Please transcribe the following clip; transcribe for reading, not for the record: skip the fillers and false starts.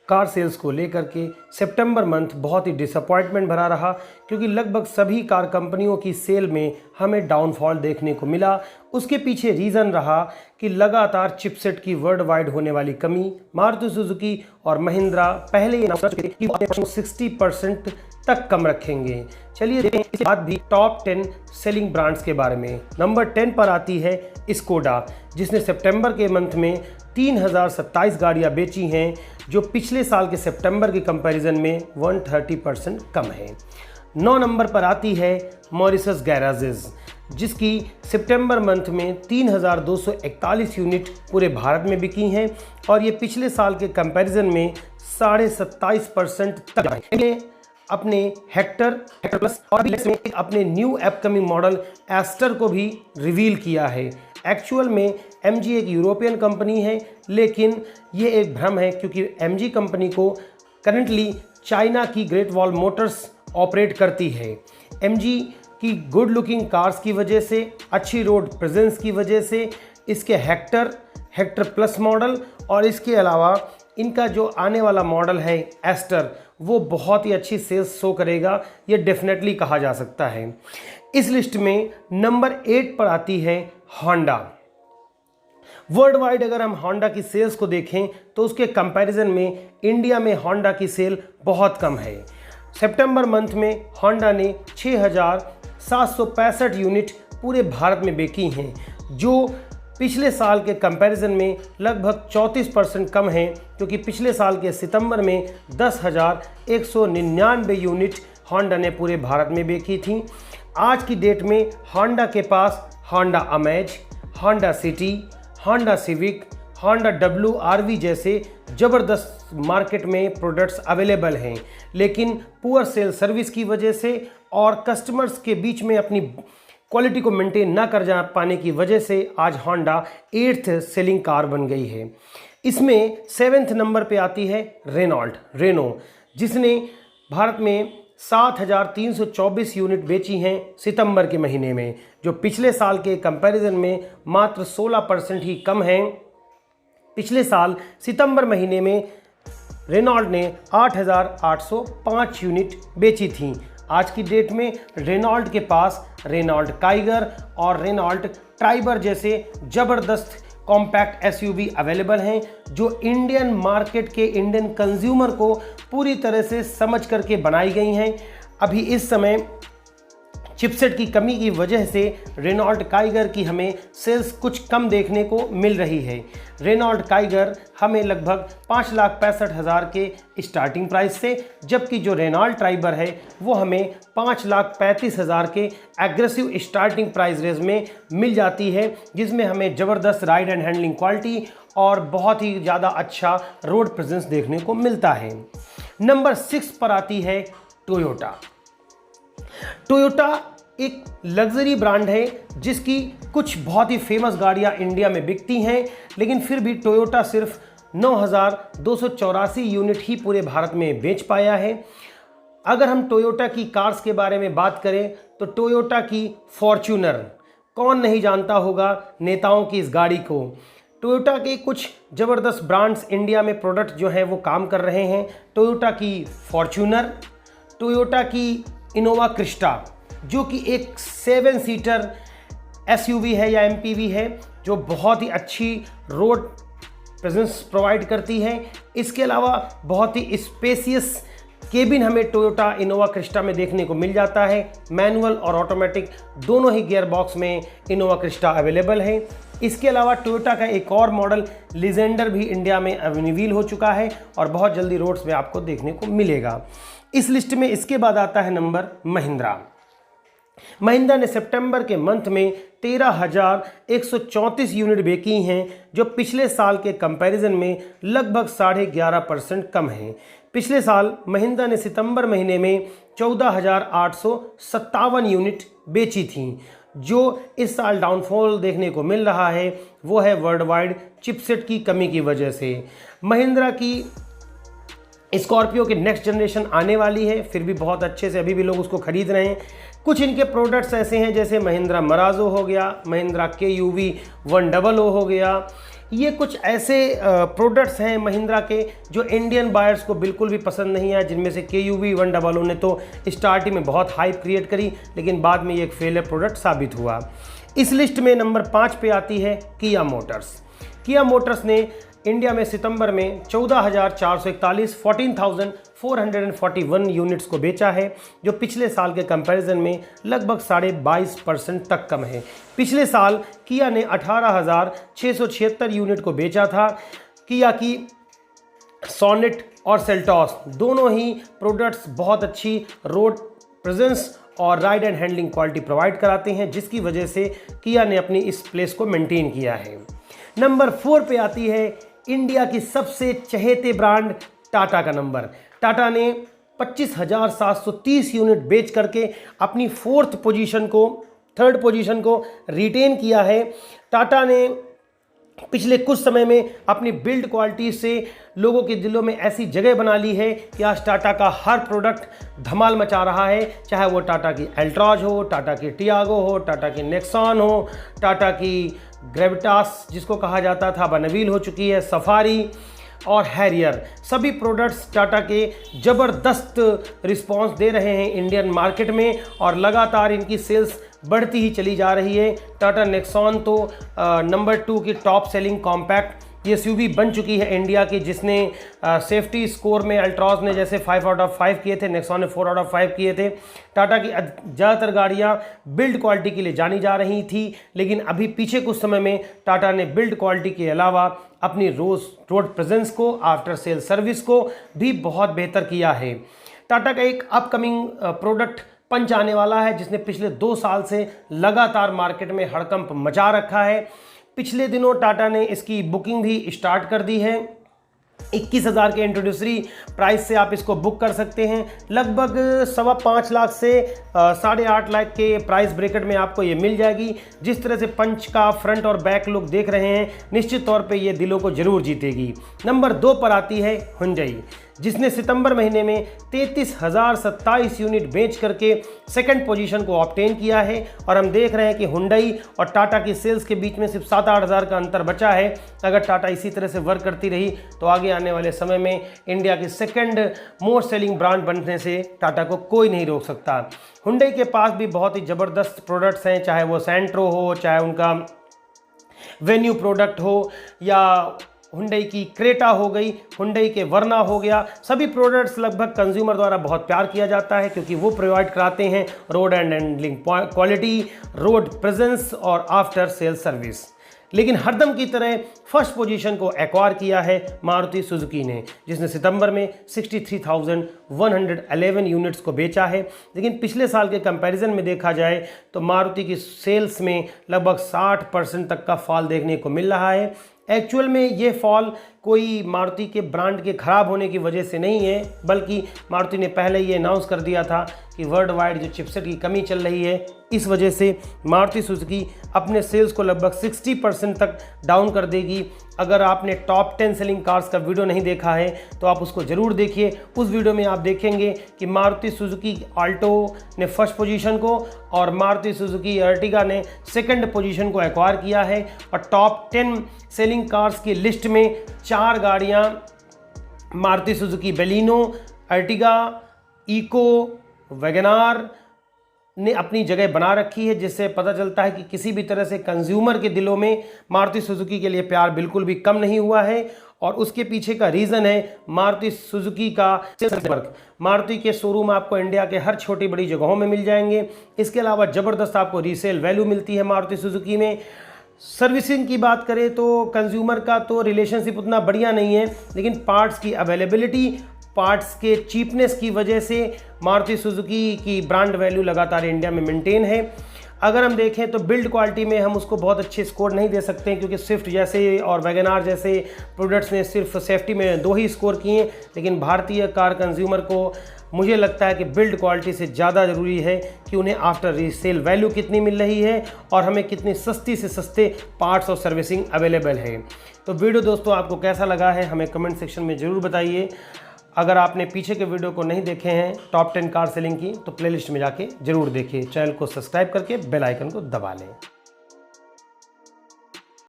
Car sales को लेकर के सितंबर मंथ बहुत ही डिसअपॉइंटमेंट भरा रहा, क्योंकि लगभग सभी कार कंपनियों की सेल में हमें डाउनफॉल देखने को मिला। उसके पीछे रीज़न रहा कि लगातार चिपसेट की वर्ल्ड वाइड होने वाली कमी। मारुति सुजुकी और महिंद्रा पहले ही अनाउंस कर चुके थे कि वो 60% तक कम रखेंगे। चलिए देखें इसके बाद भी टॉप 10 सेलिंग ब्रांड्स के बारे में। नंबर 10 पर आती है स्कोडा, जिसने सितंबर के मंथ में 3027 गाड़ियाँ बेची हैं, जो पिछले साल के सितंबर के कंपैरिजन में 130% कम है। 9 नंबर पर आती है मॉरिशस गैराजेस, जिसकी सितंबर मंथ में 3241 यूनिट पूरे भारत में बिकी हैं और ये पिछले साल के कंपैरिजन में 27.5% तक है। अपने हेक्टर प्लस और भी अपने न्यू अपकमिंग मॉडल एस्टर को भी रिवील किया है। एक्चुअल में MG एक यूरोपियन कंपनी है, लेकिन ये एक भ्रम है, क्योंकि MG कंपनी को करंटली चाइना की ग्रेट वॉल मोटर्स ऑपरेट करती है। MG की गुड लुकिंग कार्स की वजह से, अच्छी रोड प्रेजेंस की वजह से, इसके हेक्टर प्लस मॉडल और इसके अलावा इनका जो आने वाला मॉडल है एस्टर, वो बहुत ही अच्छी सेल्स शो करेगा, ये डेफिनेटली कहा जा सकता है। इस लिस्ट में नंबर 8 पर आती है होंडा। वर्ल्ड वाइड अगर हम होंडा की सेल्स को देखें तो उसके कंपैरिजन में इंडिया में होंडा की सेल बहुत कम है। सितंबर मंथ में होंडा ने 6765 यूनिट पूरे भारत में बेची हैं, जो पिछले साल के कंपैरिजन में लगभग 34% कम है, क्योंकि पिछले साल के सितंबर में 10,199 यूनिट होंडा ने पूरे भारत में बेची थी। आज की डेट में होंडा के पास Honda Amaze, Honda City, Honda Civic, Honda WRV जैसे ज़बरदस्त मार्केट में प्रोडक्ट्स अवेलेबल हैं, लेकिन पुअर सेल सर्विस की वजह से और कस्टमर्स के बीच में अपनी क्वालिटी को मेंटेन ना कर जा पाने की वजह से आज होंडा 8th सेलिंग कार बन गई है। इसमें 7th नंबर पे आती है रेनो, जिसने भारत में 7324 यूनिट बेची हैं सितंबर के महीने में, जो पिछले साल के कंपैरिजन में मात्र 16% ही कम है। पिछले साल सितंबर महीने में रेनॉल्ट ने 8805 यूनिट बेची थी। आज की डेट में रेनॉल्ट के पास रेनॉल्ट काइगर और रेनॉल्ट ट्राइबर जैसे ज़बरदस्त कॉम्पैक्ट SUV अवेलेबल हैं, जो इंडियन मार्केट के इंडियन कंज्यूमर को पूरी तरह से समझ करके बनाई गई हैं। अभी इस समय चिपसेट की कमी की वजह से रेनॉल्ट काइगर की हमें सेल्स कुछ कम देखने को मिल रही है। रेनॉल्ट काइगर हमें लगभग 5,65,000 के स्टार्टिंग प्राइस से, जबकि जो रेनॉल्ट ट्राइबर है वो हमें 5,35,000 के एग्रेसिव स्टार्टिंग प्राइस रेंज में मिल जाती है, जिसमें हमें ज़बरदस्त राइड एंड हैंडलिंग क्वालिटी और बहुत ही ज़्यादा अच्छा रोड प्रेजेंस देखने को मिलता है। नंबर 6 पर आती है टोयोटा। टोयोटा एक लग्जरी ब्रांड है, जिसकी कुछ बहुत ही फेमस गाड़ियां इंडिया में बिकती हैं, लेकिन फिर भी टोयोटा सिर्फ 9,284 यूनिट ही पूरे भारत में बेच पाया है। अगर हम टोयोटा की कार्स के बारे में बात करें तो टोयोटा की फॉर्च्यूनर, कौन नहीं जानता होगा नेताओं की इस गाड़ी को। टोयोटा के कुछ ज़बरदस्त ब्रांड्स इंडिया में प्रोडक्ट जो हैं वो काम कर रहे हैं। टोयोटा की फॉर्च्यूनर, टोयोटा की इनोवा क्रिस्टा, जो कि एक 7 सीटर SUV है या MPV है, जो बहुत ही अच्छी रोड प्रेजेंस प्रोवाइड करती है। इसके अलावा बहुत ही स्पेसियस केबिन हमें टोयोटा इनोवा क्रिस्टा में देखने को मिल जाता है। मैनुअल और ऑटोमेटिक दोनों ही गियर बॉक्स में इनोवा क्रिस्टा अवेलेबल है। इसके अलावा टोयोटा का एक और मॉडल लीजेंडर भी इंडिया में अवेलेबल हो चुका है और बहुत जल्दी रोड्स में आपको देखने को मिलेगा। इस लिस्ट में इसके बाद आता है नंबर महिंद्रा। महिंद्रा ने सितंबर के मंथ में 13,134 यूनिट बेची हैं, जो पिछले साल के कंपैरिजन में लगभग 11.5% कम है। पिछले साल महिंद्रा ने सितंबर महीने में 14,857 यूनिट बेची थी। जो इस साल डाउनफॉल देखने को मिल रहा है वो है वर्ल्ड वाइड चिपसेट की कमी की वजह से। महिंद्रा की स्कॉर्पियो की नेक्स्ट जनरेशन आने वाली है, फिर भी बहुत अच्छे से अभी भी लोग उसको खरीद रहे हैं। कुछ इनके प्रोडक्ट्स ऐसे हैं जैसे महिंद्रा मराजो हो गया, महिंद्रा KUV 100 हो गया, ये कुछ ऐसे प्रोडक्ट्स हैं महिंद्रा के जो इंडियन बायर्स को बिल्कुल भी पसंद नहीं आए, जिनमें से KUV 100 ने तो स्टार्टिंग में बहुत हाइप क्रिएट करी, लेकिन बाद में ये एक फेलियर प्रोडक्ट साबित हुआ। इस लिस्ट में नंबर 5 पे आती है किया मोटर्स। किया मोटर्स ने इंडिया में सितंबर में 14,441 14,441 यूनिट्स को बेचा है, जो पिछले साल के कंपैरिजन में लगभग 22.5% तक कम है। पिछले साल किया ने 18,676 यूनिट को बेचा था। किया की सोनेट और सेल्टॉस दोनों ही प्रोडक्ट्स बहुत अच्छी रोड प्रेजेंस और ride and handling quality provide कराते हैं, जिसकी वजह से किया ने अपनी इस प्लेस को मेंटेन किया है। नंबर 4 पे आती है इंडिया की सबसे चहेते ब्रांड टाटा का नंबर। टाटा ने 25,730 यूनिट बेच करके अपनी थर्ड पोजीशन को रिटेन किया है। टाटा ने पिछले कुछ समय में अपनी बिल्ड क्वालिटी से लोगों के दिलों में ऐसी जगह बना ली है कि आज टाटा का हर प्रोडक्ट धमाल मचा रहा है, चाहे वो टाटा की एल्ट्रॉज हो, टाटा की टियागो हो, टाटा की नेक्सॉन हो, टाटा की ग्रेविटास जिसको कहा जाता था बनवील हो चुकी है, सफारी और हैरियर। सभी प्रोडक्ट्स टाटा के ज़बरदस्त रिस्पांस दे रहे हैं इंडियन मार्केट में और लगातार इनकी सेल्स बढ़ती ही चली जा रही है। टाटा नेक्सॉन तो नंबर 2 की टॉप सेलिंग कॉम्पैक्ट SUV बन चुकी है इंडिया की, जिसने सेफ्टी स्कोर में अल्ट्रॉज ने जैसे 5 आउट ऑफ 5 किए थे, नेक्सॉन ने 4 आउट ऑफ 5 किए थे। टाटा की ज़्यादातर गाड़ियाँ बिल्ड क्वालिटी के लिए जानी जा रही थी, लेकिन अभी पीछे कुछ समय में टाटा ने बिल्ड क्वालिटी के अलावा अपनी रोड प्रेजेंस को, आफ्टर सेल सर्विस को भी बहुत बेहतर किया है। टाटा का एक अपकमिंग प्रोडक्ट पंच आने वाला है, जिसने पिछले 2 साल से लगातार मार्केट में हड़कंप मचा रखा है। पिछले दिनों टाटा ने इसकी बुकिंग भी स्टार्ट कर दी है। 21,000 के इंट्रोड्यूसरी प्राइस से आप इसको बुक कर सकते हैं। लगभग 5.25 लाख से 8.5 लाख के प्राइस ब्रैकेट में आपको ये मिल जाएगी। जिस तरह से पंच का फ्रंट और बैक लुक देख रहे हैं, निश्चित तौर पे ये दिलों को जरूर जीतेगी। नंबर 2 पर आती है हुंडई, जिसने सितंबर महीने में 33,027 यूनिट बेच करके सेकंड पोजीशन को ऑब्टेन किया है। और हम देख रहे हैं कि हुंडई और टाटा की सेल्स के बीच में सिर्फ 7-8 हज़ार का अंतर बचा है। अगर टाटा इसी तरह से वर्क करती रही तो आगे आने वाले समय में इंडिया की सेकंड मोस्ट सेलिंग ब्रांड बनने से टाटा को कोई नहीं रोक सकता। हुंडई के पास भी बहुत ही ज़बरदस्त प्रोडक्ट्स हैं, चाहे वो सेंट्रो हो, चाहे उनका वेन्यू प्रोडक्ट हो, या हुंडई की क्रेटा हो गई, हुंडई के वर्ना हो गया। सभी प्रोडक्ट्स लगभग कंज्यूमर द्वारा बहुत प्यार किया जाता है, क्योंकि वो प्रोवाइड कराते हैं road and handling quality, road presence और आफ्टर सेल सर्विस। लेकिन हरदम की तरह फर्स्ट पोजीशन को एक्वायर किया है मारुति सुजुकी ने, जिसने सितंबर में 63,111 यूनिट्स को बेचा है। लेकिन पिछले साल के कंपैरिजन में देखा जाए तो मारुति की सेल्स में लगभग 60% तक का फॉल देखने को मिल रहा है। एक्चुअल में ये फॉल कोई मारुति के ब्रांड के ख़राब होने की वजह से नहीं है, बल्कि मारुति ने पहले ये अनाउंस कर दिया था कि वर्ल्ड वाइड जो चिपसेट की कमी चल रही है, इस वजह से मारुति सुजुकी अपने सेल्स को लगभग 60% तक डाउन कर देगी। अगर आपने टॉप 10 सेलिंग कार्स का वीडियो नहीं देखा है तो आप उसको ज़रूर देखिए। उस वीडियो में आप देखेंगे कि मारुति सुजुकी आल्टो ने फर्स्ट पोजीशन को और मारुति सुजुकी अर्टिगा ने सेकंड पोजीशन को एक्वायर किया है। और टॉप 10 सेलिंग कार्स की लिस्ट में 4 गाड़ियाँ Maruti Suzuki बेलिनो, Ertiga, eco, WagonR ने अपनी जगह बना रखी है, जिससे पता चलता है कि किसी भी तरह से कंज्यूमर के दिलों में मारुति सुजुकी के लिए प्यार बिल्कुल भी कम नहीं हुआ है। और उसके पीछे का रीज़न है मारुति सुजुकी का सेल्स नेटवर्क। मारुति के शोरूम आपको इंडिया के हर छोटी बड़ी जगहों में मिल जाएंगे। इसके अलावा ज़बरदस्त आपको रीसेल वैल्यू मिलती है मारुति सुजुकी में। सर्विसिंग की बात करें तो कंज्यूमर का तो रिलेशनशिप उतना बढ़िया नहीं है, लेकिन पार्ट्स की अवेलेबिलिटी, पार्ट्स के चीपनेस की वजह से मारुति सुजुकी की ब्रांड वैल्यू लगातार इंडिया में मेंटेन है। अगर हम देखें तो बिल्ड क्वालिटी में हम उसको बहुत अच्छे स्कोर नहीं दे सकते हैं, क्योंकि स्विफ्ट जैसे और वैगनार जैसे प्रोडक्ट्स ने सिर्फ सेफ्टी में 2 ही स्कोर किए। लेकिन भारतीय कार कंज्यूमर को मुझे लगता है कि बिल्ड क्वालिटी से ज़्यादा ज़रूरी है कि उन्हें आफ्टर रीसेल वैल्यू कितनी मिल रही है और हमें कितनी सस्ती से सस्ते पार्ट्स और सर्विसिंग अवेलेबल है। तो वीडियो दोस्तों आपको कैसा लगा है हमें कमेंट सेक्शन में ज़रूर बताइए। अगर आपने पीछे के वीडियो को नहीं देखे हैं टॉप 10 कार सेलिंग की, तो प्लेलिस्ट में जाके ज़रूर देखिए। चैनल को सब्सक्राइब करके बेल आइकन को दबा लें।